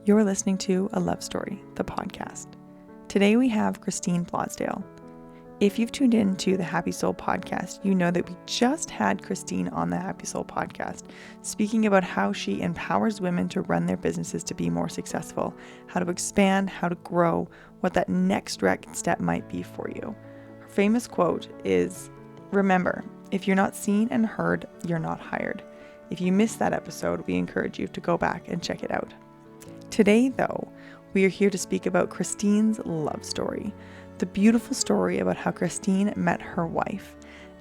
You're listening to A Love Story, the podcast. Today we have Christine Blosdale. If you've tuned in to the Happy Soul podcast, you know that we just had Christine on the Happy Soul podcast, speaking about how she empowers women to run their businesses to be more successful, how to expand, how to grow, what that next step might be for you. Her famous quote is, "Remember, if you're not seen and heard, you're not hired." If you missed that episode, we encourage you to go back and check it out. Today, though, we are here to speak about Christine's love story, the beautiful story about how Christine met her wife.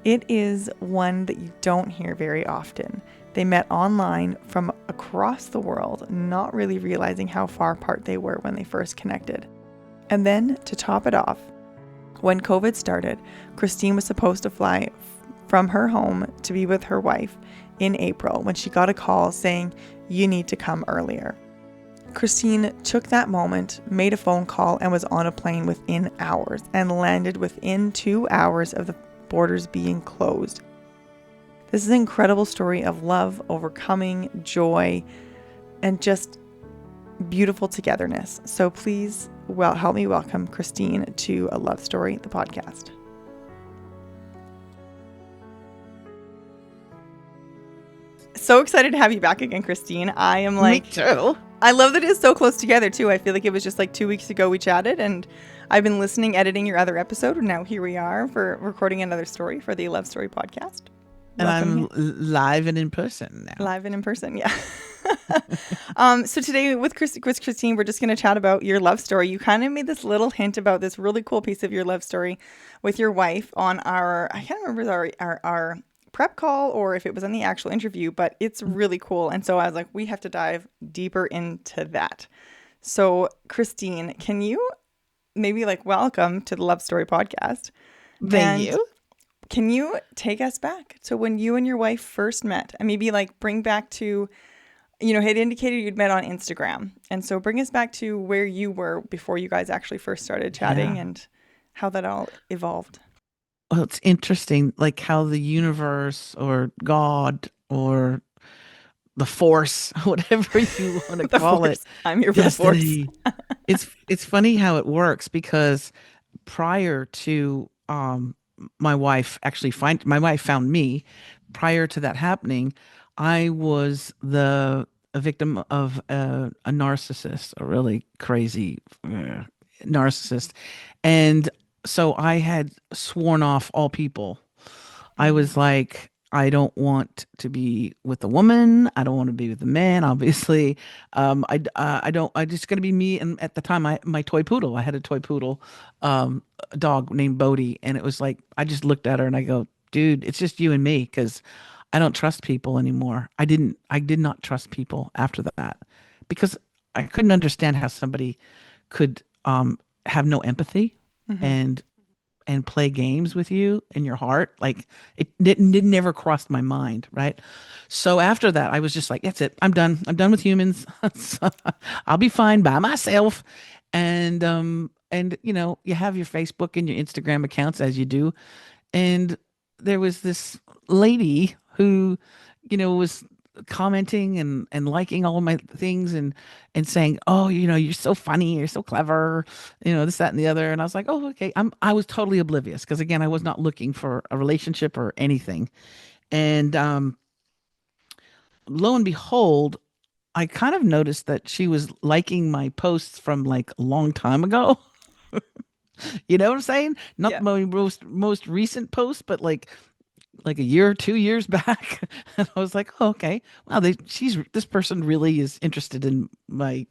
It is one that you don't hear very often. They met online from across the world, not really realizing how far apart they were when they first connected. And then, to top it off, when COVID started, Christine was supposed to fly from her home to be with her wife in April when she got a call saying, "You need to come earlier." Christine took that moment, made a phone call, and was on a plane within hours and landed within 2 hours of the borders being closed. This is an incredible story of love, overcoming, joy, and just beautiful togetherness. So please help me welcome Christine to A Love Story, the podcast. So excited to have you back again, Christine. I am like... Me too. I love that it's so close together, too. I feel like it was just like 2 weeks ago we chatted, and I've been listening, editing your other episode, and now here we are for recording another story for the Love Story podcast. And Welcome I'm live and in person now. Live and in person, yeah. So today with Christine, we're just going to chat about your love story. You kind of made this little hint about this really cool piece of your love story with your wife on I can't remember our prep call or if it was on the actual interview, but it's really cool. And so I was like, we have to dive deeper into that. So Christine, can you maybe welcome to the Love Story podcast? Thank you. Can you take us back to when you and your wife first met, and maybe bring back to, had indicated you'd met on Instagram. And so bring us back to where you were before you guys actually first started chatting and how that all evolved. Well, it's interesting, how the universe or God or the force, whatever you want to call it. I'm here for destiny. The force. It's funny how it works, because prior to my wife found me. Prior to that happening, I was a victim of a narcissist, a really crazy narcissist, and so I had sworn off all people. I was like, I don't want to be with a woman. I don't want to be with a man. Obviously, I don't. I just gonna be me. And at the time, my toy poodle. I had a toy poodle, a dog named Bodie, and it was like I just looked at her and I go, dude, it's just you and me, because I don't trust people anymore. I did not trust people after that, because I couldn't understand how somebody could have no empathy and play games with you in your heart. It didn't never crossed my mind, right? So after that, I was just like, that's it. I'm done with humans. So I'll be fine by myself. And you have your Facebook and your Instagram accounts, as you do. And there was this lady who, was commenting and liking all of my things and saying, "Oh, you're so funny, you're so clever, this, that, and the other." And I was like, "Oh, okay." I was totally oblivious, because again, I was not looking for a relationship or anything. And lo and behold, I kind of noticed that she was liking my posts from a long time ago. You know what I'm saying? Not my most recent post, but like a year or 2 years back. And I was like, oh, okay, wow, this person really is interested in my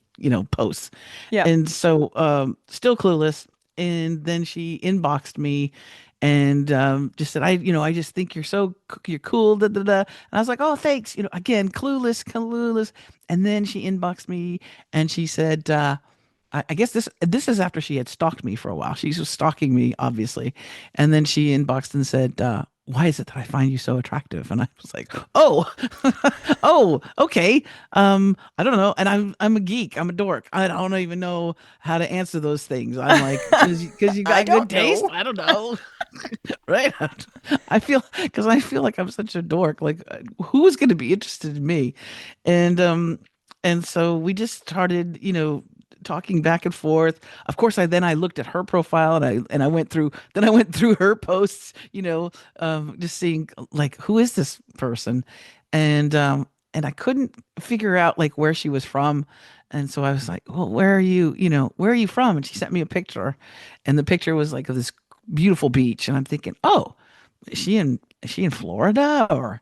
posts. And so still clueless. And then she inboxed me and just said, I just think you're cool, da, da, da. And I was like, oh, thanks. Again, clueless. And then she inboxed me and she said, I guess this is after she had stalked me for a while. She was stalking me, obviously. And then she inboxed and said, why is it that I find you so attractive? And I was like, oh, oh, okay. I don't know. And I'm a geek. I'm a dork. I don't even know how to answer those things. I'm like, because you got good taste. I don't know. Right. I feel like I'm such a dork. Who's going to be interested in me? And And so we just started, talking back and forth. Of course, I looked at her profile, and I went through her posts, just seeing like, who is this person, and and I couldn't figure out like where she was from. And so I was like, well, where are you? Where are you from? And she sent me a picture, and the picture was like of this beautiful beach, and I'm thinking, oh, is she in Florida or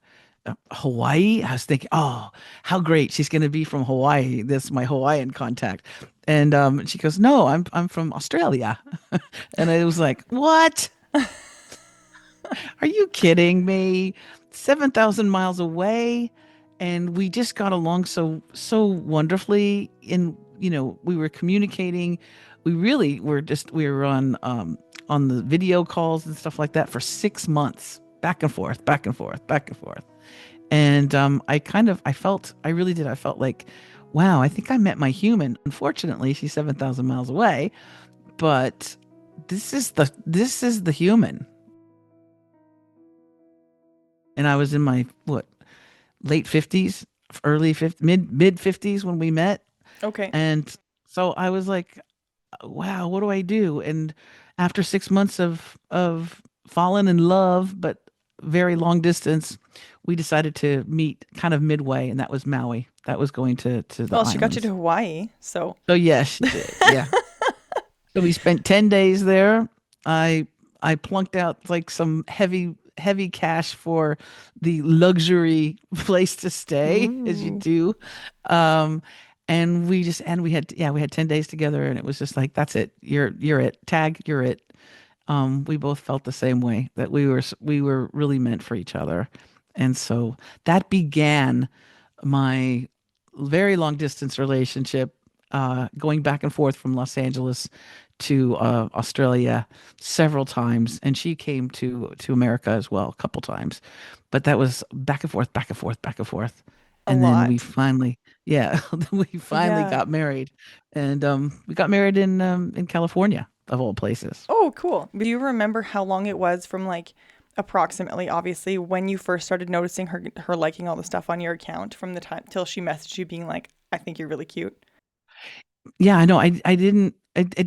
Hawaii? I was thinking, oh, how great, she's going to be from Hawaii. This is my Hawaiian contact. And she goes, no, I'm from Australia. And I was like, what? Are you kidding me? 7,000 miles away. And we just got along so wonderfully. And we were communicating. We really were just we were on the video calls and stuff like that for 6 months, back and forth, back and forth, back and forth. And I really did. I felt like, wow, I think I met my human. Unfortunately, she's 7,000 miles away, but this is the human. And I was in my what, late 50s, early 50s, mid 50s when we met. Okay. And so I was like, wow, what do I do? And after 6 months of falling in love, but very long distance, we decided to meet kind of midway, and that was Maui. That was going to the Well, she got you to islands. Hawaii, so So yes, she did. Yeah. So we spent 10 days there. I plunked out like some heavy cash for the luxury place to stay, as you ooh, do. Um and we had 10 days together, and it was just like, that's it. You're it. Tag, you're it. We both felt the same way, that we were really meant for each other. And so that began my very long distance relationship, going back and forth from Los Angeles to Australia several times, and she came to America as well a couple times. But that was back and forth, back and forth, back and forth, a and then lot. yeah, we finally Yeah. got married, and we got married in California, of all places. Oh, cool. Do you remember how long it was from like approximately, obviously, when you first started noticing her liking all the stuff on your account from the time till she messaged you being like, I think you're really cute. Yeah, I know. It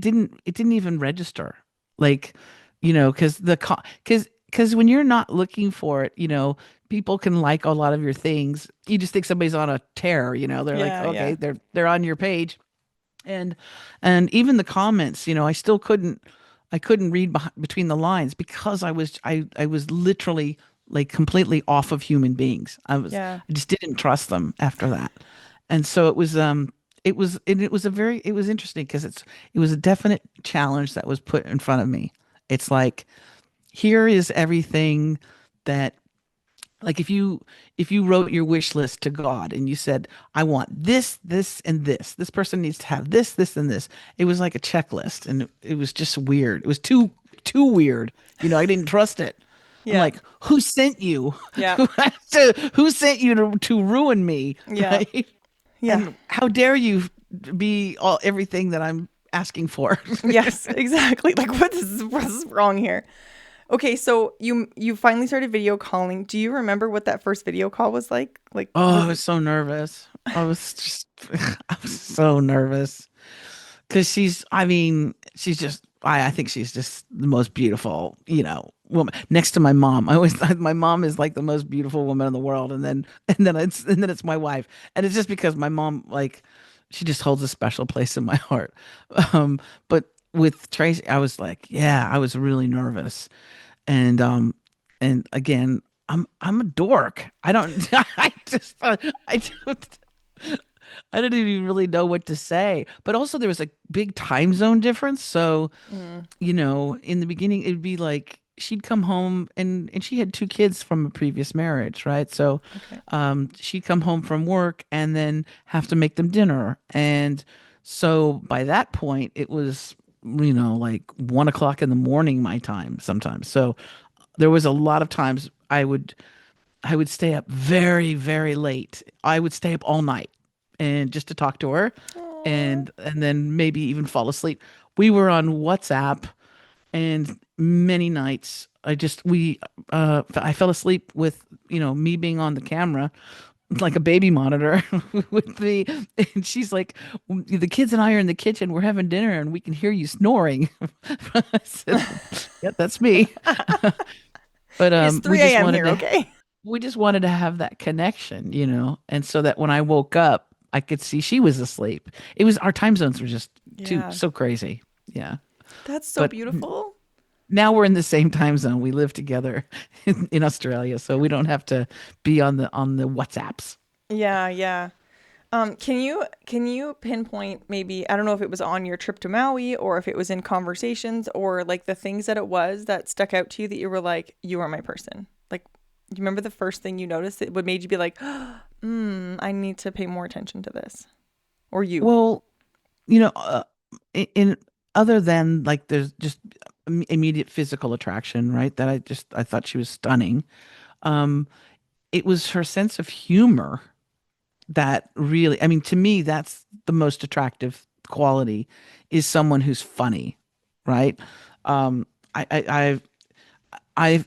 didn't even register. Like, because because when you're not looking for it, people can like a lot of your things. You just think somebody's on a tear, they're like, Yeah, okay, yeah. they're on your page. And even the comments, I couldn't read between the lines, because I was literally like completely off of human beings. Yeah. I just didn't trust them after that. And so it was interesting, because it was a definite challenge that was put in front of me. It's like, here is everything that, like, if you wrote your wish list to God and you said, I want this and this person needs to have this and this. It was like a checklist, and it was just weird. It was too weird. I didn't trust it. I'm Yeah. like, who sent you? Yeah. Who sent you to ruin me, Yeah. right? Yeah. And how dare you be everything that I'm asking for? Yes, exactly. Like what's wrong here? Okay, so you finally started video calling. Do you remember what that first video call was like? Like Oh, I was was it so nervous. I was so nervous, because I mean, I think she's just the most beautiful, woman next to my mom. My mom is like the most beautiful woman in the world. And then it's my wife. And it's just because my mom, like, she just holds a special place in my heart. Um, but with Tracy, I was like, yeah, I was really nervous. And again, I'm a dork. I don't I don't I didn't even really know what to say. But also, there was a big time zone difference. So, mm, in the beginning, it'd be like she'd come home, and she had two kids from a previous marriage, right? So, okay. she'd come home from work and then have to make them dinner. And so by that point, it was, like 1 o'clock in the morning, my time sometimes. So there was a lot of times I would stay up very, very late. I would stay up all night, and just to talk to her, Aw. and then maybe even fall asleep. We were on WhatsApp, and many nights I fell asleep with, me being on the camera, like a baby monitor with me. And she's like, the kids and I are in the kitchen. We're having dinner and we can hear you snoring. I said, yeah, that's me. But It's we 3 just a.m. wanted here, to okay? have that connection, and so that when I woke up, I could see she was asleep. It was our time zones were just too Yeah. so crazy. Yeah. That's so But beautiful. now we're in the same time zone. We live together in Australia, so we don't have to be on the WhatsApps. Yeah, yeah. Can you pinpoint maybe, I don't know if it was on your trip to Maui or if it was in conversations or like the things that it was that stuck out to you that you were like, you are my person. Like, do you remember the first thing you noticed that would made you be like, I need to pay more attention to this? Or you? Well, you know, in other than like there's just immediate physical attraction, right? That I thought she was stunning. Um, it was her sense of humor that really, I mean, to me, that's the most attractive quality is someone who's funny, right? Um, I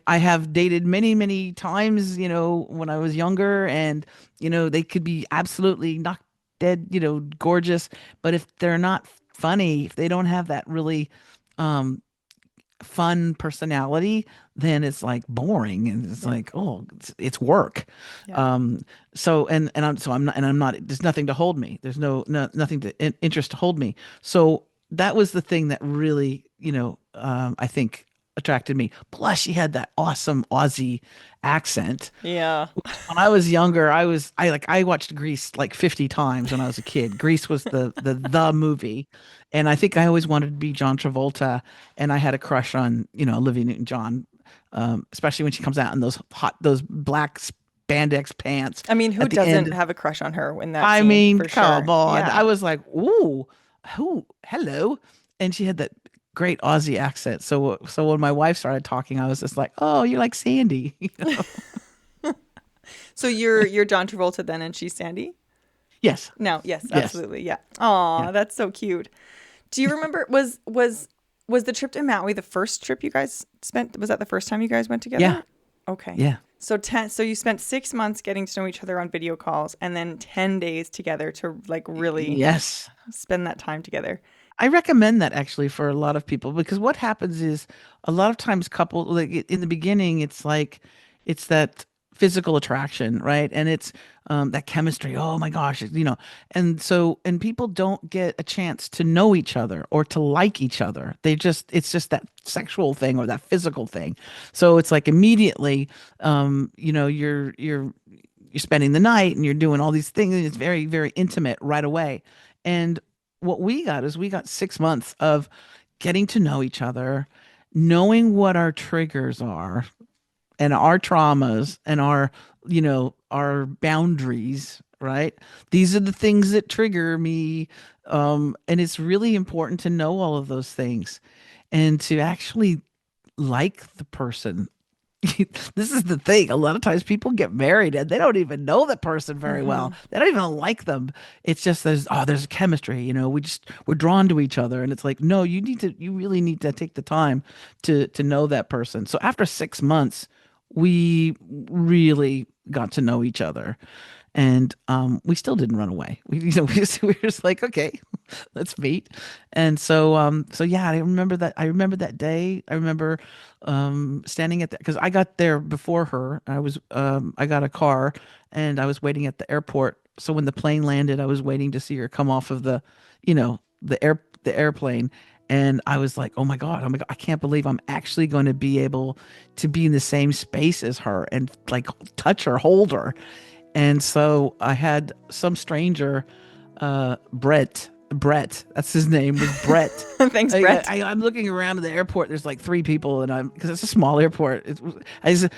have dated many, many times, when I was younger, and they could be absolutely knocked dead, gorgeous, but if they're not funny, if they don't have that really um fun personality, then it's like boring and it's Yeah. like, oh, it's work. Yeah. Um, I'm not, there's nothing to hold me. There's nothing to interest to hold me. So that was the thing that really, I think attracted me. Plus she had that awesome Aussie accent. Yeah. When I was younger, I watched Grease like 50 times when I was a kid. Grease was the movie. And I think I always wanted to be John Travolta, and I had a crush on, Olivia Newton-John, especially when she comes out in those black spandex pants I mean, who at the doesn't end. have a crush on her in that I scene mean, for come sure? on. Yeah. I was like, ooh, who, hello. And she had that great Aussie accent. So when my wife started talking, I was just like, oh, you're like Sandy. So you're John Travolta then and she's Sandy? Yes. No, yes, Yes. absolutely. Yeah. Yeah. Aw, that's so cute. Do you remember was the trip to Maui the first trip you guys spent? Was that the first time you guys went Yeah. together? Okay. Yeah. So you spent 6 months getting to know each other on video calls and then 10 days together to like really Yes. spend that time together. I recommend that actually for a lot of people, because what happens is a lot of times couples, like in the beginning, it's like it's that physical attraction, right? And it's that chemistry. Oh my gosh, and people don't get a chance to know each other or to like each other. It's just that sexual thing or that physical thing. So it's like immediately, you're spending the night and you're doing all these things, and it's very, very intimate right away. And what we got is we got 6 months of getting to know each other, knowing what our triggers are and our traumas and our boundaries, right? These are the things that trigger me. And it's really important to know all of those things and to actually like the person. This is the thing. A lot of times people get married and they don't even know the person very well. Hmm. They don't even like them. It's just there's chemistry, we're drawn to each other, and it's like, no, you really need to take the time to know that person. So after 6 months, we really got to know each other, and we still didn't run away. We were just like, okay, let's meet. And so yeah, I remember that day. I remember standing at the, because I got there before her. I got a car and I was waiting at the airport. So when the plane landed, I was waiting to see her come off of the airplane. And I was like, oh my God, I can't believe I'm actually going to be able to be in the same space as her and like touch her, hold her. And so I had some stranger, Brett, that's his name, was Brett. Thanks, Brett. I'm looking around at the airport. There's like three people, and because it's a small airport. I said,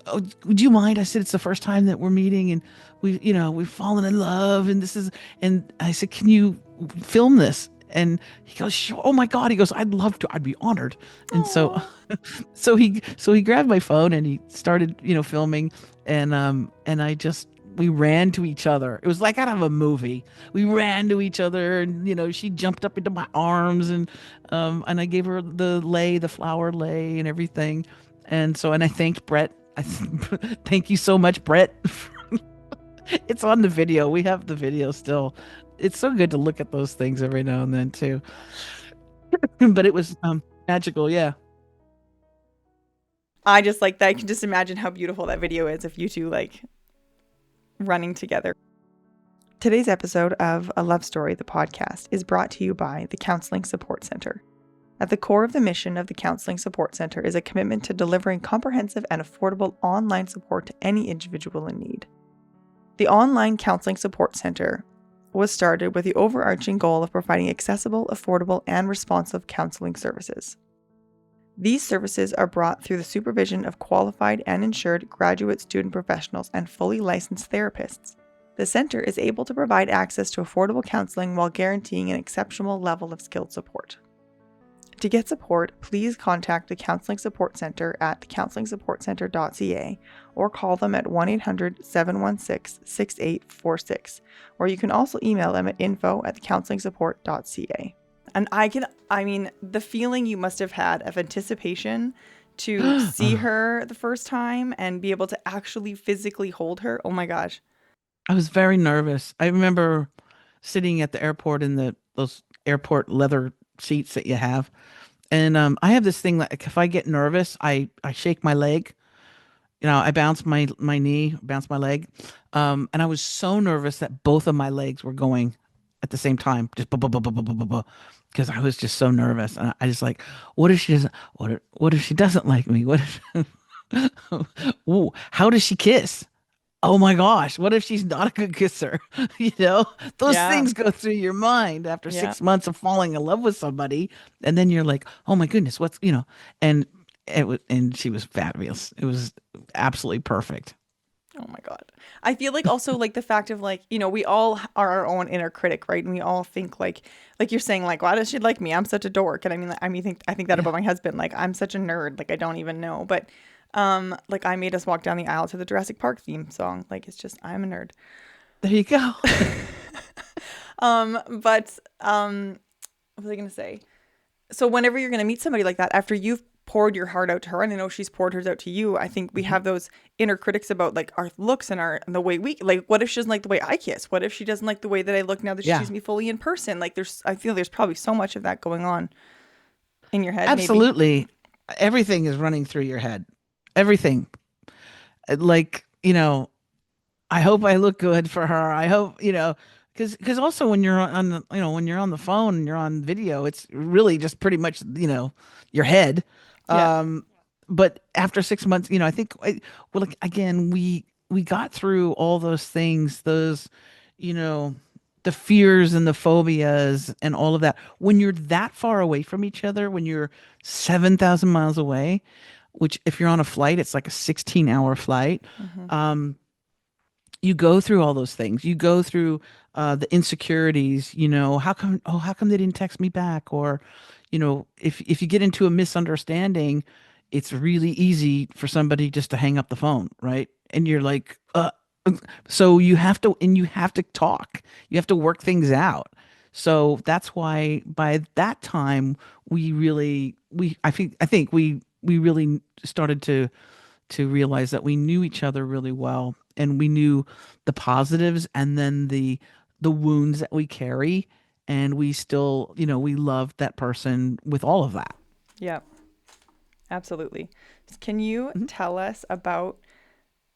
oh, would you mind? I said, it's the first time that we're meeting, and we've fallen in love, and I said, can you film this? And he goes, sure. Oh my God. He goes, I'd love to. I'd be honored. And so Oh. so he grabbed my phone and he started, filming, and we ran to each other. It was like out of a movie. We ran to each other, and she jumped up into my arms, and I gave her the flower lei and everything. And I thanked Brett. Thank you so much, Brett. It's on the video. We have the video still. It's so good to look at those things every now and then too. But it was magical, yeah. I just like that. I can just imagine how beautiful that video is of you two like running together. Today's episode of A Love Story, the podcast, is brought to you by the Counseling Support Center. At the core of the mission of the Counseling Support Center is a commitment to delivering comprehensive and affordable online support to any individual in need. The Online Counseling Support Center was started with the overarching goal of providing accessible, affordable, and responsive counseling services. These services are brought through the supervision of qualified and insured graduate student professionals and fully licensed therapists. The center is able to provide access to affordable counseling while guaranteeing an exceptional level of skilled support. To get support, please contact the Counseling Support Center at thecounselingsupportcenter.ca or call them at 1-800-716-6846, or you can also email them at info@thecounselingsuppport.ca. And the feeling you must have had of anticipation to see her the first time and be able to actually physically hold her. Oh my gosh. I was very nervous. I remember sitting at the airport in those airport leather seats that you have. And I have this thing like if I get nervous, I shake my leg. I bounce my knee, bounce my leg. And I was so nervous that both of my legs were going at the same time, just because I was just so nervous. And I just like, what if she doesn't? What if she doesn't like me? What if? Ooh, how does she kiss? Oh my gosh, what if she's not a good kisser? Those Yeah. things go through your mind after Yeah. 6 months of falling in love with somebody. And then you're like, oh my goodness, and and she was fabulous. It was absolutely perfect. Oh my God. I feel like also like the fact of like, we all are our own inner critic, right? And we all think like you're saying, like, why does she like me? I'm such a dork. And I think that Yeah. about my husband. Like, I'm such a nerd. Like, I don't even know. But like I made us walk down the aisle to the Jurassic Park theme song. Like, it's just, I'm a nerd. There you go. But what was I gonna say? So whenever you're gonna meet somebody like that, after you've poured your heart out to her, and I know she's poured hers out to you, I think we Mhm. have those inner critics about like our looks and the way we like. What if she doesn't like the way I kiss? What if she doesn't like the way that I look now that she Yeah, sees me fully in person? Like I feel there's probably so much of that going on in your head, maybe. absolutely. Everything is running through your head. Everything. Like, I hope I look good for her. I hope, because also when you're on the, when you're on the phone and you're on video, it's really just pretty much, your head. Yeah. Um, but after 6 months, I think, well, like, again, we got through all those things, you know, the fears and the phobias and all of that. When you're that far away from each other, when you're 7,000 miles away, which if you're on a flight, it's like a 16-hour flight. Hmm. Um, you go through all those things. You go through the insecurities. How come they didn't text me back? Or, if you get into a misunderstanding, it's really easy for somebody just to hang up the phone, right? And you're like, so you have to talk. You have to work things out. So that's why by that time we really started to realize that we knew each other really well, and we knew the positives and then the wounds that we carry, and we still, we loved that person with all of that. Yeah. Absolutely. Can you Mhm. tell us about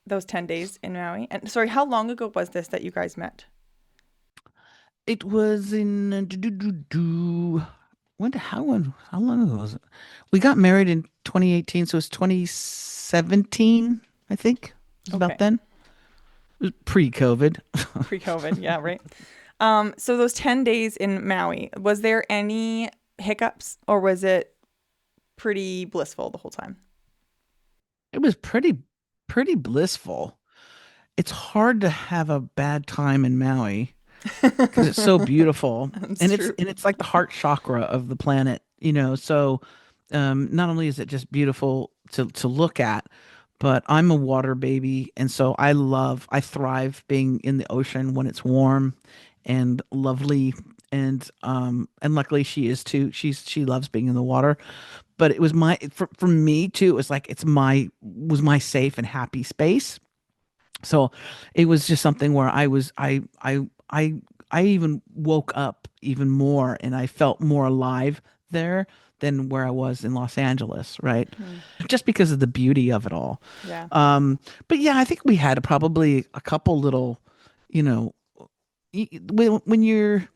those 10 days in Maui? And sorry, how long ago was this that you guys met? It was in how long ago was it? We got married in 2018, so it's 2017, I think. It was about Okay. then. It was pre-COVID. Pre-COVID. Yeah, right. So those 10 days in Maui, was there any hiccups or was it pretty blissful the whole time? It was pretty blissful. It's hard to have a bad time in Maui because it's so beautiful, That's and it's true. and it's like the heart chakra of the planet, so not only is it just beautiful to look at, but I'm a water baby, and so I thrive being in the ocean when it's warm and lovely, and luckily she is too. She loves being in the water, but it was for me too. It was like was my safe and happy space. So it was just something where I even woke up even more and I felt more alive there than where I was in Los Angeles, right? Hmm. Just because of the beauty of it all. Yeah. Um, but yeah, I think we had probably a couple little, you know, when you're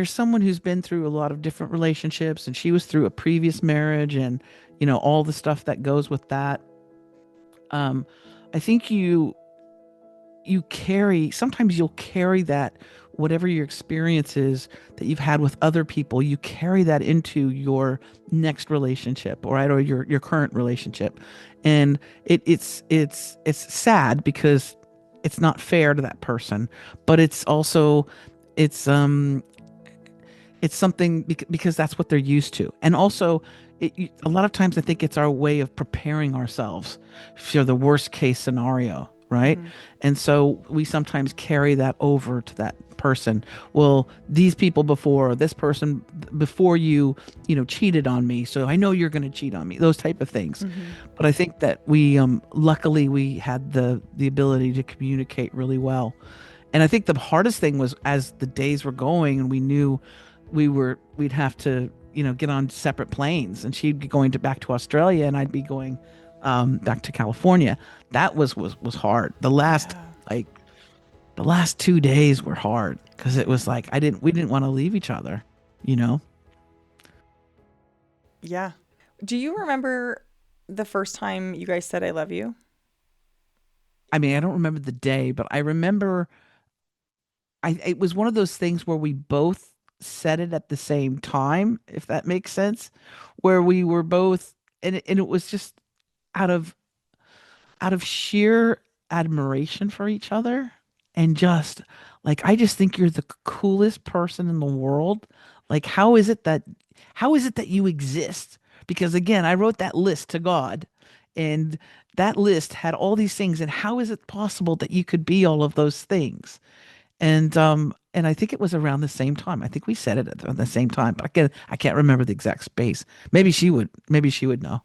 someone who's been through a lot of different relationships, and she was through a previous marriage, and all the stuff that goes with that. um I think you carry, sometimes you'll carry that, whatever your experience is that you've had with other people, you carry that into your next relationship, or right, or your current relationship. And it's sad because it's not fair to that person, but it's also, it's it's something because that's what they're used to. And also, a lot of times I think it's our way of preparing ourselves for the worst case scenario, right? Hmm. And so we sometimes carry that over to that person. Well, these people before, this person before you, cheated on me, so I know you're going to cheat on me. Those type of things. Hmm. But I think that we, luckily, we had the ability to communicate really well. And I think the hardest thing was, as the days were going and we knew we'd have to, get on separate planes, and she'd be going to back to Australia and I'd be going back to California. That was hard. Yeah. Like the last 2 days were hard because it was Yeah. like we didn't want to leave each other, you know? Yeah. Do you remember the first time you guys said I love you? I mean, I don't remember the day, but I remember it was one of those things where we both said it at the same time, if that makes sense, where we were both, and it was just out of sheer admiration for each other, and just like, I just think you're the coolest person in the world. Like, how is it that you exist? Because again, I wrote that list to God, and that list had all these things, and how is it possible that you could be all of those things? And I think it was around the same time. I think we said it at the same time, but I can't remember the exact space. Maybe she would know.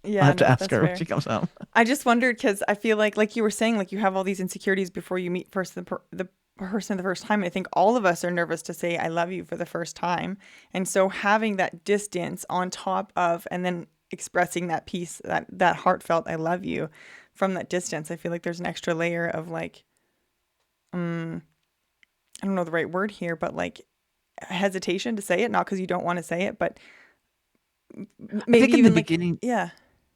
I'll Yeah, have to no, ask that's her when fair. she comes home. I just wondered because I feel like you were saying, like you have all these insecurities before you meet the person the first time. I think all of us are nervous to say I love you for the first time, and so having that distance on top of, and then expressing that piece, that heartfelt I love you from that distance, I feel like there's an extra layer of like, um, I don't know the right word here, but like hesitation to say it, not because you don't want to say it, but I maybe think in the even like, beginning, yeah.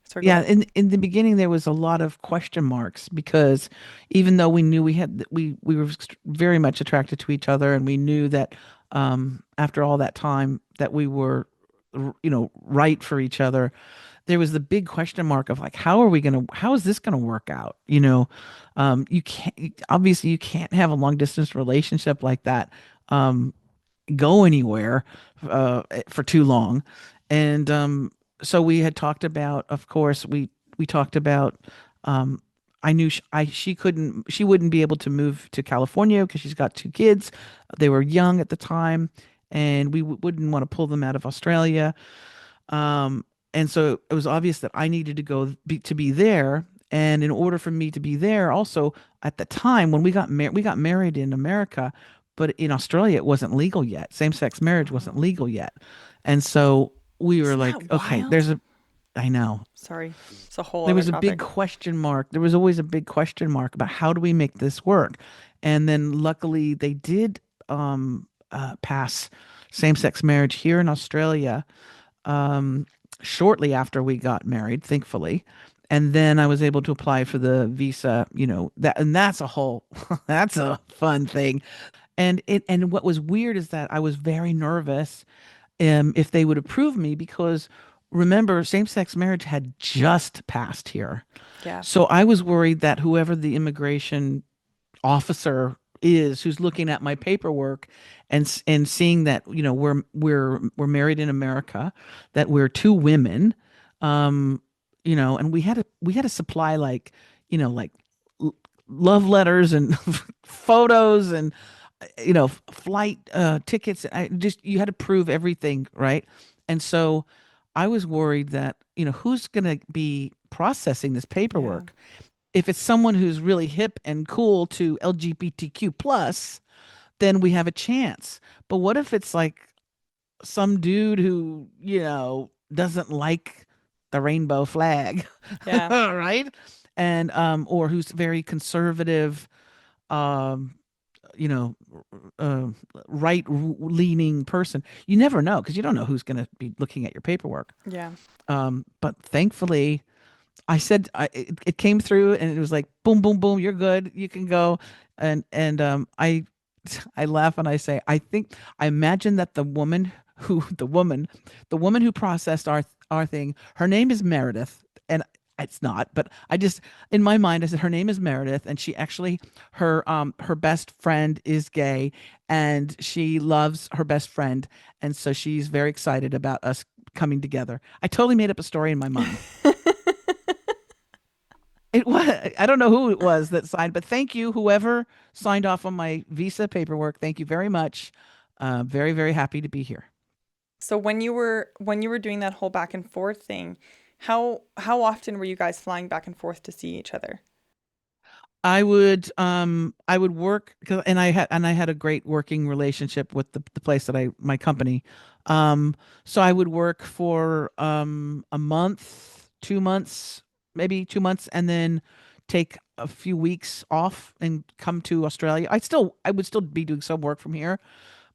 Sorry, go yeah, ahead. in the beginning there was a lot of question marks, because even though we knew we were very much attracted to each other, and we knew that after all that time that we were, right for each other, there was the big question mark of like, how is this gonna work out? You can't, obviously you can't have a long distance relationship like that um, go anywhere for too long. And so we had talked about, of course, we talked about. Um, I knew she wouldn't be able to move to California because she's got two kids. They were young at the time, and we wouldn't want to pull them out of Australia. Um, and so it was obvious that I needed to to be there. And in order for me to be there, also at the time when we got married in America, but in Australia it wasn't legal yet. Same-sex marriage wasn't Oh, legal yet. And so we were isn't like, that okay, wild? I know. Sorry, it's a whole There other was a big topic. question mark. There was always a big question mark about how do we make this work. And then luckily they did pass same-sex marriage here in Australia um, shortly after we got married, thankfully. And then I was able to apply for the visa, and that's a whole, that's a fun thing. And what was weird is that I was very nervous if they would approve me, because remember, same-sex marriage had just passed here. Yeah. So I was worried that whoever the immigration officer is, who's looking at my paperwork and seeing that, we're married in America, that we're two women, um and we had to supply, like, like l- love letters and photos, and flight tickets. I just You had to prove everything, right? And so I was worried that, who's going to be processing this Yeah. paperwork. If it's someone who's really hip and cool to LGBTQ plus, then we have a chance. But what if it's like some dude who, doesn't like the rainbow flag, Yeah. right? And or who's very conservative, um, you know, uh, right leaning person. You never know because you don't know who's going to be looking at your paperwork. Yeah. But thankfully, it came through and it was like boom, boom, boom. You're good. You can go. And I laugh and I say, I imagine that the woman who processed our thing, her name is Meredith, and it's not, but I just in my mind I said her name is Meredith, and she actually her best friend is gay, and she loves her best friend, and so she's very excited about us coming together. I totally made up a story in my mind. It was, I don't know who it was that signed, but thank you, whoever signed off on my visa paperwork. Thank you very much. Very, very happy to be here. So when you were doing that whole back and forth thing, how often were you guys flying back and forth to see each other? I would work 'cause- and I had a great working relationship with the place that my company. So I would work for a month, 2 months, maybe 2 months, and then take a few weeks off and come to Australia. I would still be doing some work from here,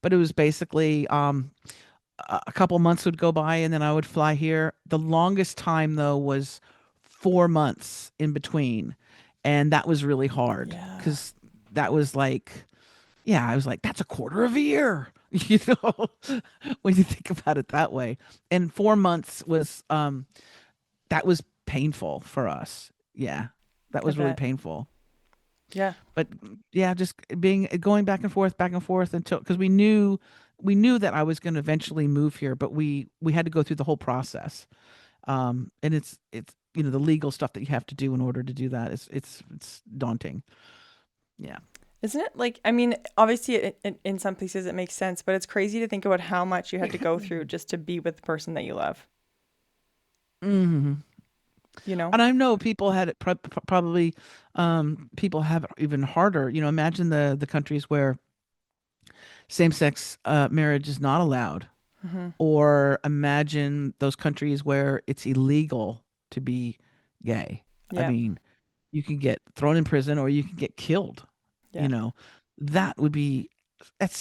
but it was basically a couple months would go by and then I would fly here. The longest time though was 4 months in between. And that was really hard Yeah. because that was like, yeah, I was like, that's a quarter of a year, you know, when you think about it that way. And 4 months that was painful for us. Yeah, that I was really bet. painful. Yeah. But yeah, just going back and forth until because we knew that I was going to eventually move here, but we had to go through the whole process. And it's the legal stuff that you have to do in order to do that. It's daunting. Yeah. Isn't it like, I mean, obviously in some places it makes sense, but it's crazy to think about how much you had to go through just to be with the person that you love, Hmm. you know? And I know people had it probably people have it even harder. Imagine the countries where same-sex marriage is not allowed, Hmm. or imagine those countries where it's illegal to be gay. I Yeah. mean, you can get thrown in prison or you can get killed. You Yeah. know, that would be it's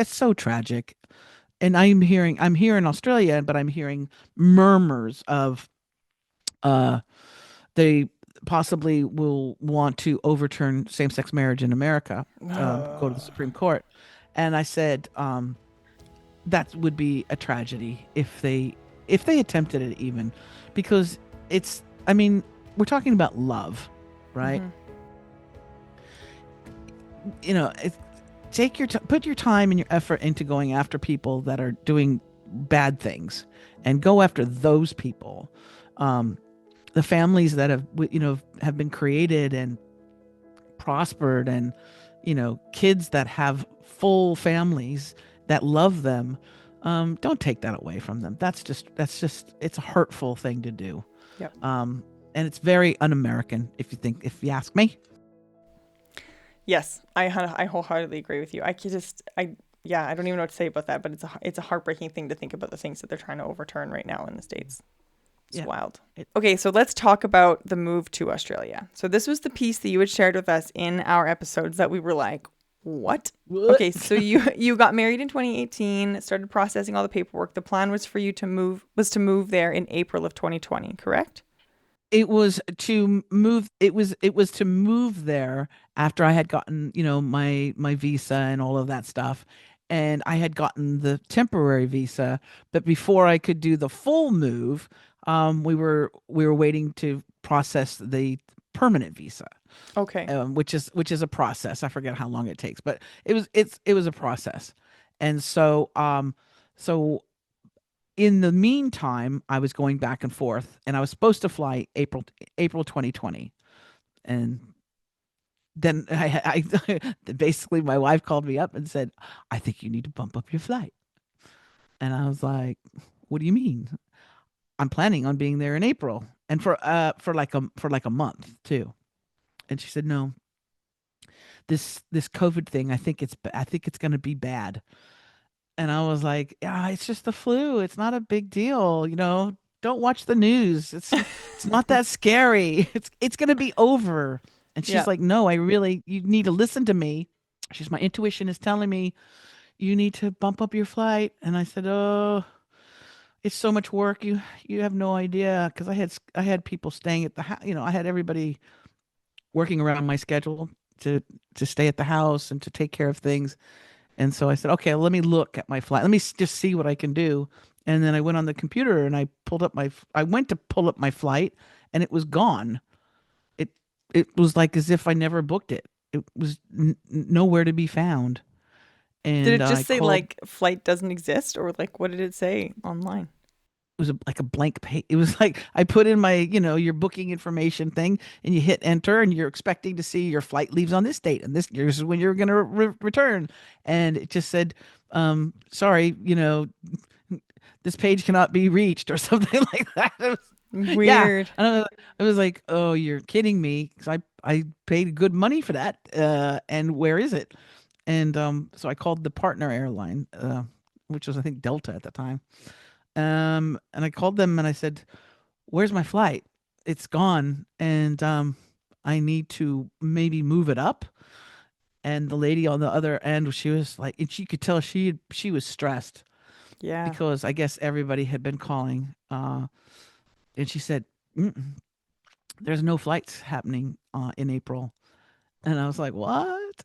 so tragic. And I'm here in Australia, but I'm hearing murmurs of uh they possibly will want to overturn same-sex marriage in America, go to the Supreme Court. And I said, that would be a tragedy if they attempted it even, because I mean, we're talking about love, right? Hmm. You know, put your time and your effort into going after people that are doing bad things, and go after those people. Um, the families that have been created and prospered, and kids that have full families that love them. Don't take that away from them. That's just it's a hurtful thing to do. Yep. um and it's very un-American, if you ask me. Yes, I wholeheartedly agree with you. I could just I yeah, I don't even know what to say about that, but it's a heartbreaking thing to think about the things that they're trying to overturn right now in the States. It's Yeah. wild. it, Okay, so let's talk about the move to Australia. So this was the piece that you had shared with us in our episodes that we were like, what? what? Okay, so you got married in 2018, started processing all the paperwork. The plan was to move there in April of 2020, correct? It was to move there after I had gotten, my visa and all of that stuff. And I had gotten the temporary visa, but before I could do the full move, we were waiting to process the permanent visa, Okay. which is a process. I forget how long it takes, but it was a process. And so in the meantime, I was going back and forth, and I was supposed to fly April 2020. And then basically my wife called me up and said, "I think you need to bump up your flight." And I was like, "What do you mean?" I'm planning on being there in April, and for like a month too. And she said, no, this COVID thing, I think it's going to be bad. And I was like, yeah, it's just the flu. It's not a big deal, you know. Don't watch the news. It's not that scary. It's going to be over. And she's Yeah. like, no, you need to listen to me. She's my intuition is telling me you need to bump up your flight. And I said, oh, it's so much work. You have no idea, because I had people staying at the house. You know, I had everybody working around my schedule to to stay at the house and to take care of things. And so I said, okay, let me look at my flight. Let me just see what I can do. And then I went on the computer and I went to pull up my flight, and it was gone. It it was like as if I never booked it. It was nowhere to be found. Did And it I just say called. like flight doesn't exist, or like what did it say online? It was like a blank page. It was like I put in my, your booking information thing, and you hit enter, and you're expecting to see your flight leaves on this date, and this is when you're going to return. And it just said, sorry, this page cannot be reached, or something like that. Yeah. Weird. And I was like, oh, you're kidding me. Because I paid good money for that. And where is it? And so I called the partner airline, which was, I think, Delta at the time. And I called them and I said, "Where's my flight? It's gone, and I need to maybe move it up." And the lady on the other end, she was like, and she could tell she was stressed Yeah. because I guess everybody had been calling. And she said, "Mm-mm, "There's no flights happening in April." And I was like, "What?"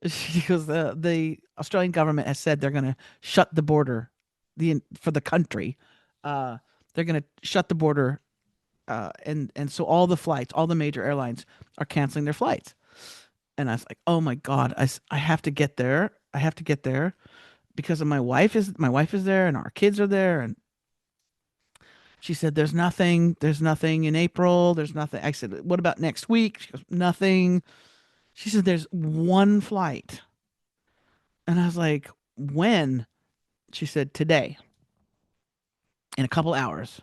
She goes, "The Australian government has said they're going to shut the border, for the country. Uh, they're going to shut the border, and so all the flights, all the major airlines are canceling their flights." And I was like, "Oh my God, I have to get there. I have to get there because of my wife is there and our kids are there." And she said, there's nothing in April. There's nothing." I said, "What about next week?" She goes, "Nothing." She said, "There's one flight." And I was like, "When?" She said, "Today, in a couple hours.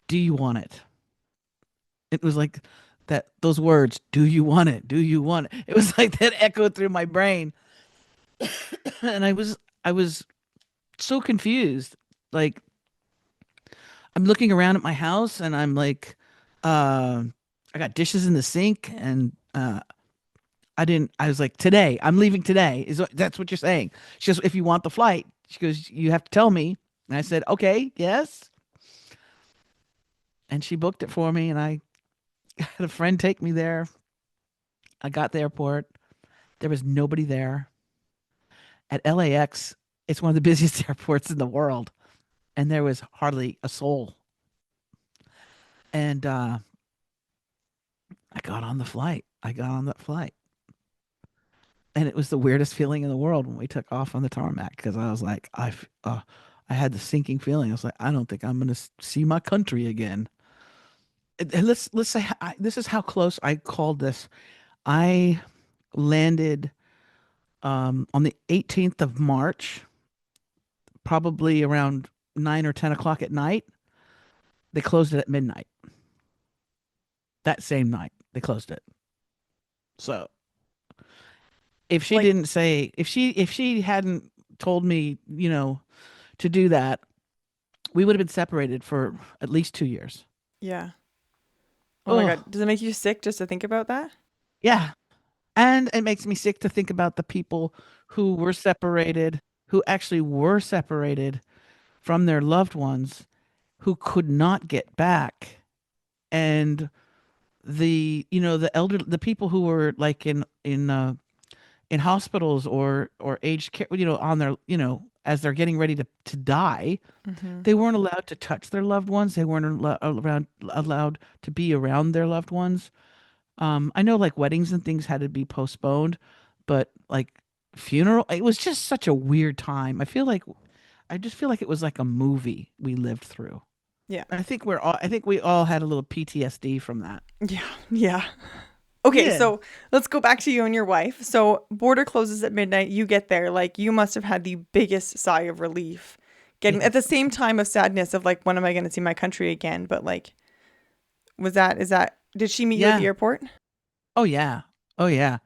Do you want it?" It was like those words, "Do you want it? Do you want it?" It was like that echoed through my brain. And I was so confused. Like, I'm looking around at my house and I'm like, uh, I got dishes in the sink, and I was like, "Today, I'm leaving today." That's what you're saying? She goes, "If you want the flight," she goes, "you have to tell me." And I said, "Okay, yes." And she booked it for me, and I had a friend take me there. I got the airport. There was nobody there. At LAX, it's one of the busiest airports in the world, and there was hardly a soul. And I got on the flight. I got on that flight, and it was the weirdest feeling in the world when we took off on the tarmac, because I was like, I had the sinking feeling. I was like, I don't think I'm going to see my country again. And let's say this is how close I called this. I landed on the 18th of March, probably around 9 or 10 o'clock at night. They closed it at midnight. That same night, they closed it. So Like, if she hadn't told me, to do that, we would have been separated for at least 2 years. yeah. Oh my God. Oh, Does it make you sick just to think about that? yeah. And it makes me sick to think about the people who were separated, who actually were separated from their loved ones, who could not get back. And the people who were like in hospitals or aged care, on their, as they're getting ready to die, Mm-hmm. they weren't allowed to touch their loved ones. They weren't allowed to be around their loved ones. I know, like, weddings and things had to be postponed, but like funeral, it was just such a weird time. I just feel like it was like a movie we lived through. Yeah. I think we all had a little PTSD from that. Yeah. Yeah. Okay, Yeah. so let's go back to you and your wife. So border closes at midnight. You get there. Like you must have had the biggest sigh of relief getting at the Yes. same time of sadness of like, when am I going to see my country again? But like, is that, did she meet you at the Yeah. airport? Oh yeah. Oh yeah.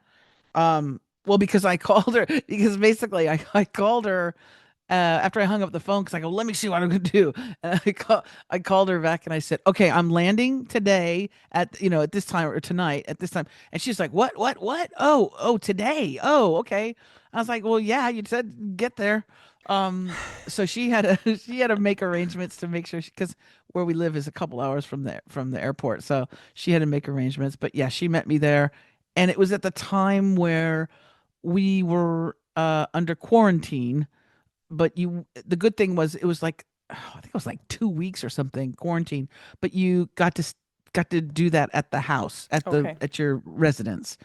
Well, because I called her because basically I called her after I hung up the phone because I go, let me see what I'm gonna do. And I called her back and I said, okay, I'm landing today at at this time or tonight at this time. And she's like, what? Oh, today. Oh, okay. I was like, well, yeah, you said get there. So she had to she had to make arrangements to make sure because where we live is a couple hours from the airport. So she had to make arrangements. But yeah, she met me there, and it was at the time where we were under quarantine, but the good thing was it was like I think it was like 2 weeks or something quarantine, but you got to do that at the house Okay. at your residence.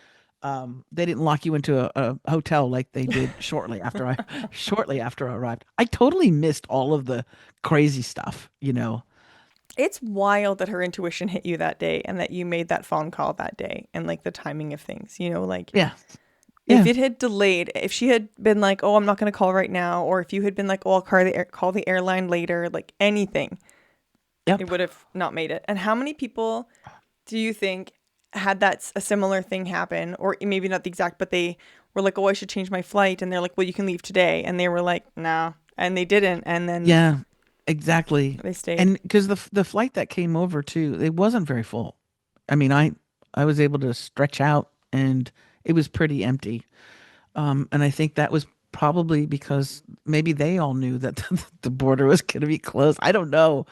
They didn't lock you into a hotel like they did shortly after I arrived. I totally missed all of the crazy stuff, you know. It's wild that her intuition hit you that day and that you made that phone call that day and like the timing of things, like Yeah, if yeah, it had delayed, if she had been like, "Oh, I'm not going to call right now," or if you had been like, "Oh, I'll call the airline later," like anything, it yep. would have not made it. And how many people do you think had a similar thing happen, or maybe not the exact, but they were like, "Oh, I should change my flight," and they're like, "Well, you can leave today," and they were like, "No," and they didn't, and then Yeah, exactly. they stayed. And because the flight that came over too, it wasn't very full. I mean, I was able to stretch out and it was pretty empty. And I think that was probably because maybe they all knew that the border was going to be closed. I don't know,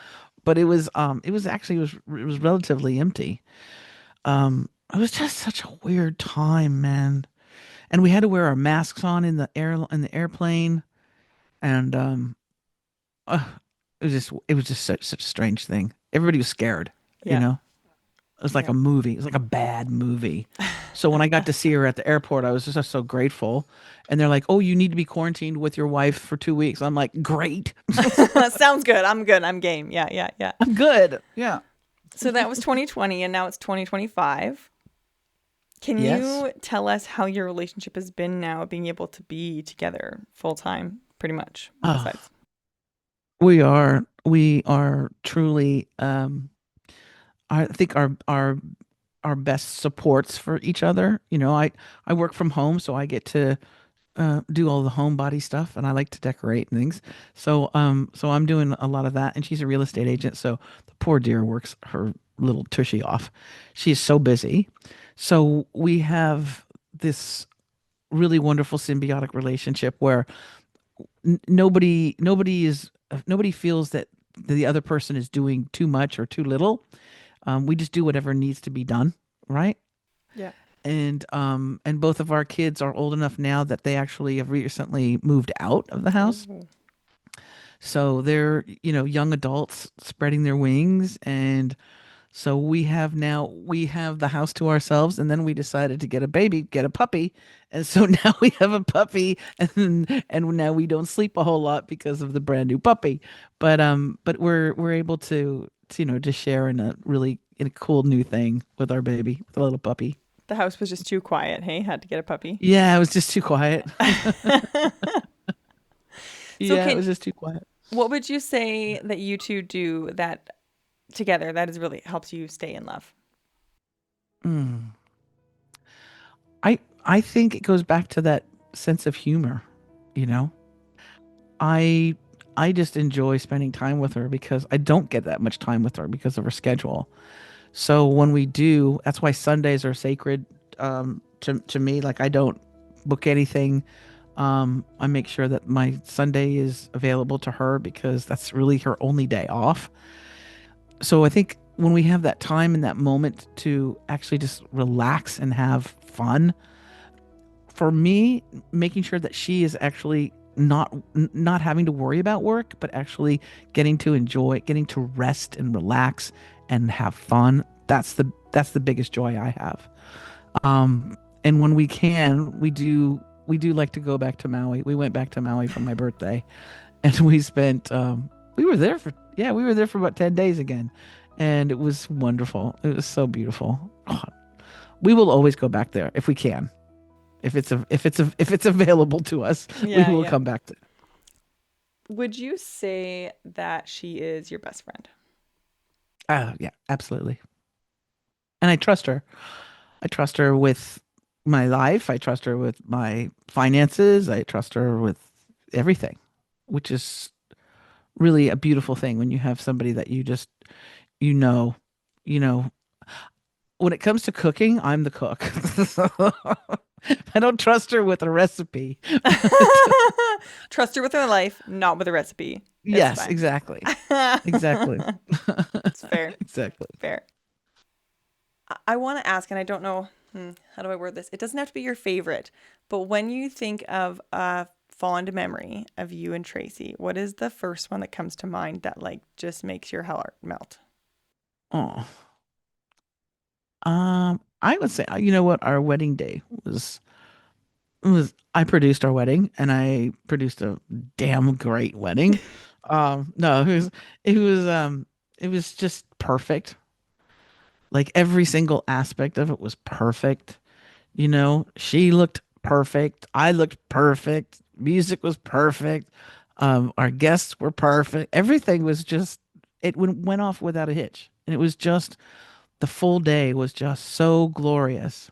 but it was actually it was relatively empty. It was just such a weird time, man. And we had to wear our masks on in the airplane, and uh, it was just such a strange thing. Everybody was scared, you Yeah, know. It was like yeah. a movie. It was like a bad movie. So when I got to see her at the airport, I was just so grateful. And they're like, "Oh, you need to be quarantined with your wife for 2 weeks." I'm like, "Great, Sounds good. I'm good. I'm game. Yeah, yeah, yeah. I'm good." Yeah. So that was 2020 and now it's 2025. Can Yes. you tell us how your relationship has been now being able to be together full time, pretty much, Oh, besides? we are truly I think our best supports for each other. I work from home, so I get to do all the homebody stuff, and I like to decorate and things. So I'm doing a lot of that, and she's a real estate agent, so the poor dear works her little tushy off. She's so busy. So we have this really wonderful symbiotic relationship where nobody feels that the other person is doing too much or too little. We just do whatever needs to be done, right? Yeah. And both of our kids are old enough now that they actually have recently moved out of the house. Oh, So they're, young adults spreading their wings. And so we have the house to ourselves. And then we decided to get a puppy. And so now we have a puppy, and now we don't sleep a whole lot because of the brand new puppy. But we're able to to share in a cool new thing with our baby, with a little puppy. the house was just too quiet. Hey, had to get a puppy. Yeah, it was just too quiet. So Yeah, it was just too quiet. what would you say that you two do that together that is really helps you stay in love? Mm. I think it goes back to that sense of humor, you know. I I just enjoy spending time with her because I don't get that much time with her because of her schedule. So when we do, that's why Sundays are sacred to me. Like I don't book anything. I make sure that my Sunday is available to her because that's really her only day off. So I think when we have that time and that moment to actually just relax and have fun, for me, making sure that she is actually not having to worry about work, but actually getting to enjoy, getting to rest and relax and have fun. That's the biggest joy I have. And when we can, we do like to go back to Maui. We went back to Maui for my birthday, and we spent we were there for about 10 days again, and it was wonderful. It was so beautiful. Oh, we will always go back there if we can. If it's available to us, we Yeah, will yeah. come back to. Would you say that she is your best friend? Yeah, absolutely. And I trust her. I trust her with my life. I trust her with my finances. I trust her with everything, which is really a beautiful thing when you have somebody that you just, you know, you know, when it comes to cooking, I'm the cook. So I don't trust her with a recipe. Trust her with her life, not with a recipe. It's Yes, fine. exactly. Exactly. It's fair. Exactly. Fair. I want to ask, and I don't know, how do I word this? It doesn't have to be your favorite, but when you think of a fond memory of you and Tracy, what is the first one that comes to mind that like just makes your heart melt? Oh, I would say, you know what, our wedding day was I produced our wedding and I produced a damn great wedding. No, it was it was just perfect. Like every single aspect of it was perfect. You know, she looked perfect. I looked perfect. Music was perfect. Our guests were perfect. Everything was just, it went off without a hitch. And it was just, the full day was just so glorious.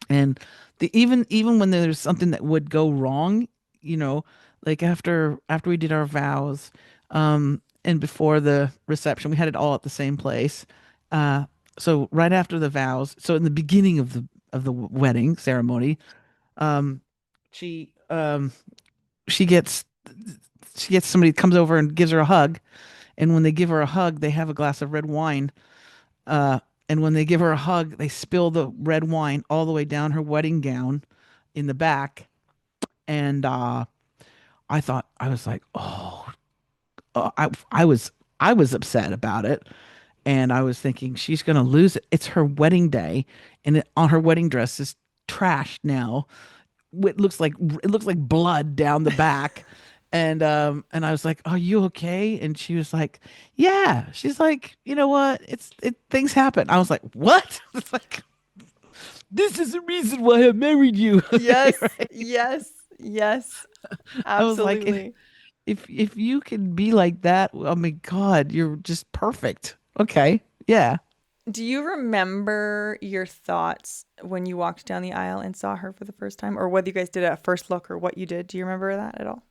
And even when there's something that would go wrong, you know, like after we did our vows, and before the reception, we had it all at the same place. Uh, so right after the vows, so in the beginning of the wedding ceremony, um, she um she gets she gets somebody comes over and gives her a hug, and when they give her a hug, they have a glass of red wine. Uh, and when they give her a hug, they spill the red wine all the way down her wedding gown in the back. And I thought, I was like, oh, I was upset about it. And I was thinking she's gonna lose it. It's her wedding day, and on her wedding dress is trashed now. It looks like blood down the back. And I was like, "Are you okay?" And she was like, "Yeah." She's like, "You know what? Things happen." I was like, "What?" It's like, this is the reason why I married you. Yes, Right? yes, yes, I was like, absolutely. if you can be like that, oh my God, you're just perfect. Okay. Yeah. Do you remember your thoughts when you walked down the aisle and saw her for the first time, or whether you guys did it at first look or what you did? Do you remember that at all?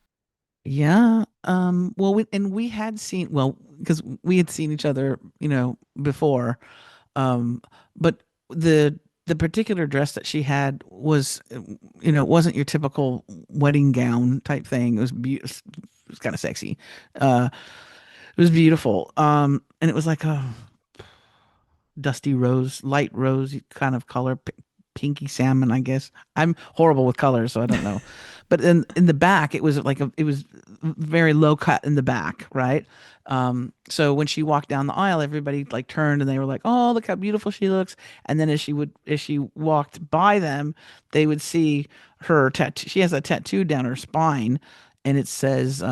Yeah. Well, we had seen, well, because we had seen each other, before. But the particular dress that she had was, it wasn't your typical wedding gown type thing. It was kind of sexy. Uh, it was beautiful. And it was like a dusty rose, light rose kind of color, pinky salmon, I guess. I'm horrible with colors, so I don't know. But in the back, it was very low cut in the back, right? So when she walked down the aisle, everybody like turned and they were like, "Oh, look how beautiful she looks." And then as she walked by them, they would see her tattoo. She has a tattoo down her spine, and it says,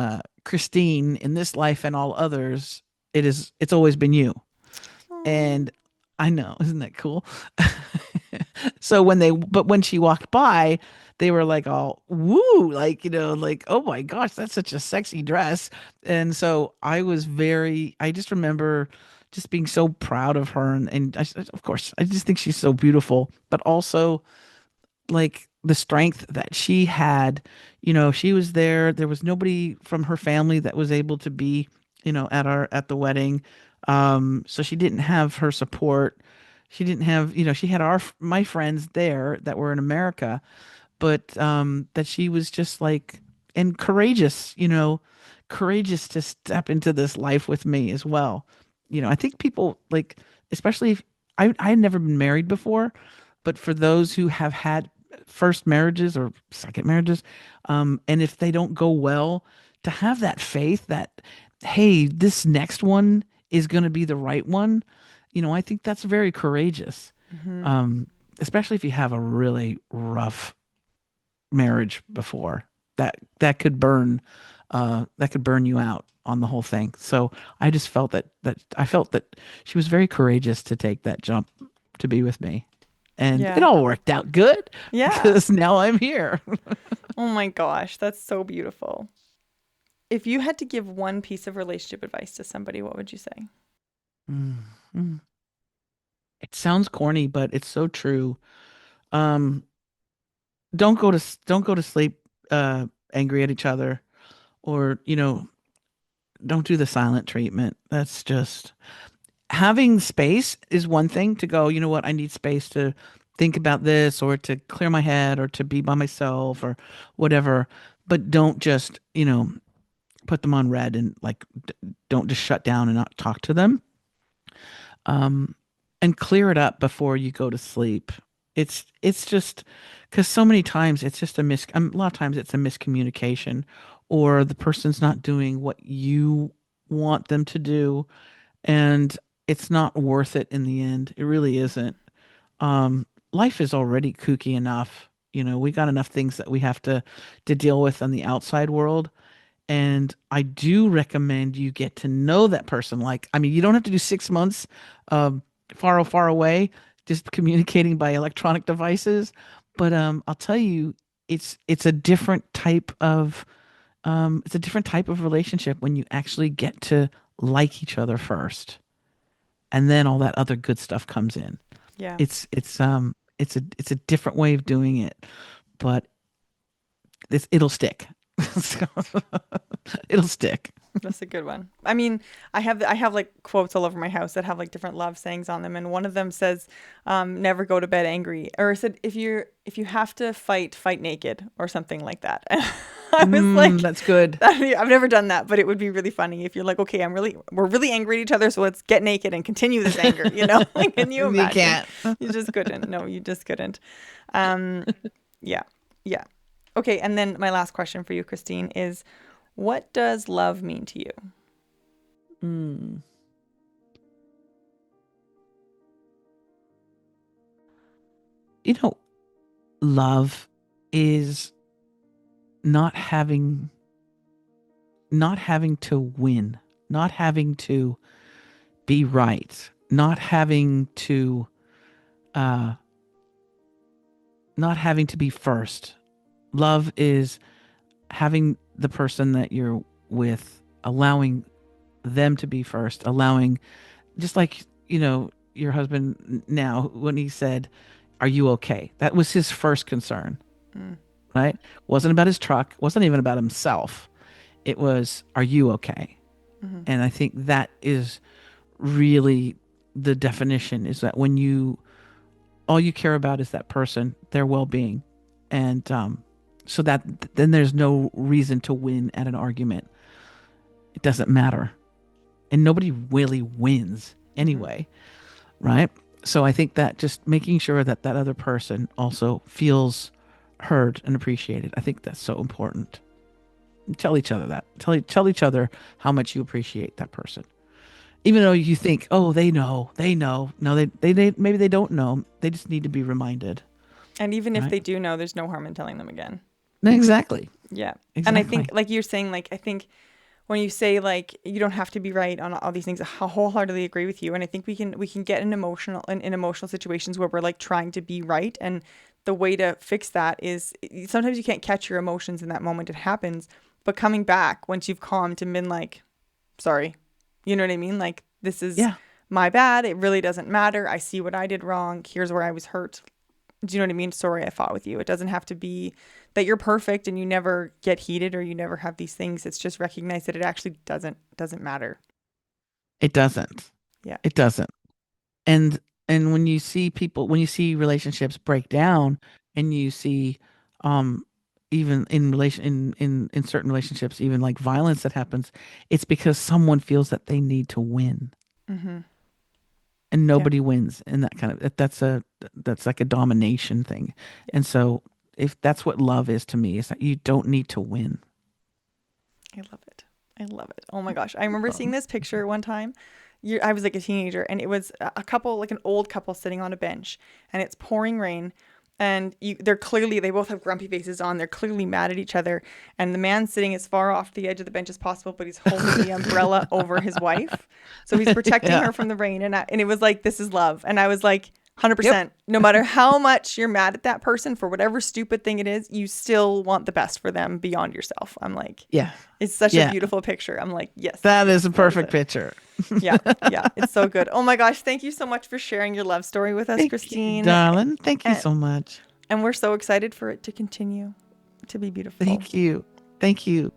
"Christine, in this life and all others, it's always been you." Oh, And I know, isn't that cool? So but when she walked by, they were like all woo, like, like, oh my gosh, that's such a sexy dress. And so I just remember just being so proud of her. And of course, I just think she's so beautiful, but also like the strength that she had. She was there. There was nobody from her family that was able to be, at the wedding. So she didn't have her support. She didn't have, she had my friends there that were in America, but that she was just like, and courageous, courageous to step into this life with me as well. I think people like, especially if I had never been married before, but for those who have had first marriages or second marriages, and if they don't go well, to have that faith that, hey, this next one is going to be the right one, I think that's very courageous. hmm. Um, Especially if you have a really rough marriage before, that could burn you out on the whole thing. So I just felt that she was very courageous to take that jump to be with me. And it Yeah. all worked out good Yeah. because now I'm here. Oh my gosh, that's so beautiful. If you had to give one piece of relationship advice to somebody, what would you say? Mm, mm. It sounds corny, but it's so true. Um, don't go to sleep angry at each other, or don't do the silent treatment. That's just having space is one thing to go, you know what, I need space to think about this or to clear my head or to be by myself or whatever. But don't just, put them on red and like don't just shut down and not talk to them. Um, and clear it up before you go to sleep. It's just because so many times it's just a lot of times it's a miscommunication or the person's not doing what you want them to do and it's not worth it in the end. It really isn't. Life is already kooky enough. We got enough things that we have to deal with on the outside world. And I do recommend you get to know that person. Like, I mean, you don't have to do 6 months far away, just communicating by electronic devices. But I'll tell you, it's a different type of relationship when you actually get to like each other first, and then all that other good stuff comes in. Yeah. It's a different way of doing it, but it'll stick. So, it'll stick. That's a good one. I mean, I have like quotes all over my house that have like different love sayings on them, and one of them says, "Never go to bed angry," or it said, if you have to fight, fight naked," or something like that. And I was like, That's good. I've never done that, but it would be really funny if you're like, okay, we're really angry at each other, so let's get naked and continue this anger. Like, can you You imagine? can't. You just couldn't. No, you just couldn't. Um, yeah, yeah. Okay, and then my last question for you, Christine, is what does love mean to you? Mm. You know, love is not having to win, not having to be right, uh not having to be first. Love is having the person that you're with, allowing them to be first, allowing, just like, your husband now, when he said, "Are you okay?" That was his first concern, Mm, right? Wasn't about his truck, wasn't even about himself. It was, "Are you okay?" mm-hmm, And I think that is really the definition, is that when all you care about is that person, their well-being. And so that then there's no reason to win at an argument. It doesn't matter. And nobody really wins mm-hmm. anyway, right? So I think that just making sure that that other person also feels heard and appreciated, I think that's so important. Tell each other that. Tell each other how much you appreciate that person. Even though you think, oh, they know. No, they maybe they don't know. They just need to be reminded, And even if right? they do know, there's no harm in telling them again. Exactly. Yeah. And I think, Exactly. like you're saying, like, I think when you say like you don't have to be right on all these things, I wholeheartedly agree with you. And I think we can get in emotional situations where we're like trying to be right, and the way to fix that is sometimes you can't catch your emotions in that moment. It happens, but coming back once you've calmed and been like, sorry, you know what I mean? Like, this is Yeah. my bad. It really doesn't matter. I see what I did wrong. Here's where I was hurt. Do you know what I mean? Sorry, I fought with you. It doesn't have to be that you're perfect and you never get heated or you never have these things. It's just recognize that it actually doesn't matter. It doesn't. Yeah. It doesn't. And when you see when you see relationships break down, and you see, um, even in certain relationships, even like violence that happens, it's because someone feels that they need to win, Mm-hmm. and Yeah. nobody wins, and that's like a domination thing. Yeah. And so, if that's what love is to me, is that you don't need to win. I love it. I love it. Oh my gosh. I remember seeing this picture one time. I was like a teenager, and it was a couple, like an old couple sitting on a bench, and it's pouring rain. And they both have grumpy faces on. They're clearly mad at each other. And the man's sitting as far off the edge of the bench as possible, but he's holding the umbrella over his wife. So he's protecting Yeah. her from the rain. And it was like, this is love. And I was like, Yep. 100%. No matter how much you're mad at that person for whatever stupid thing it is, you still want the best for them beyond yourself. I'm like, Yeah. it's such a Yeah. beautiful picture. I'm like, yes, That is yes, a that is perfect it. picture. Yeah, yeah, it's so good. Oh my gosh, thank you so much for sharing your love story with us, Thank you, Christine. darling. Thank you And so much. and we're so excited for it to continue to be beautiful. Thank you. Thank you.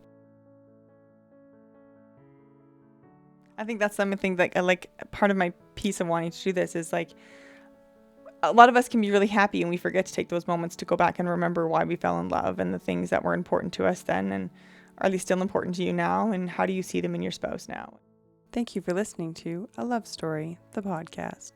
I think that's something that like part of my piece of wanting to do this is like a lot of us can be really happy and we forget to take those moments to go back and remember why we fell in love and the things that were important to us then, and are they still important to you now, and how do you see them in your spouse now? Thank you for listening to A Love Story, the podcast.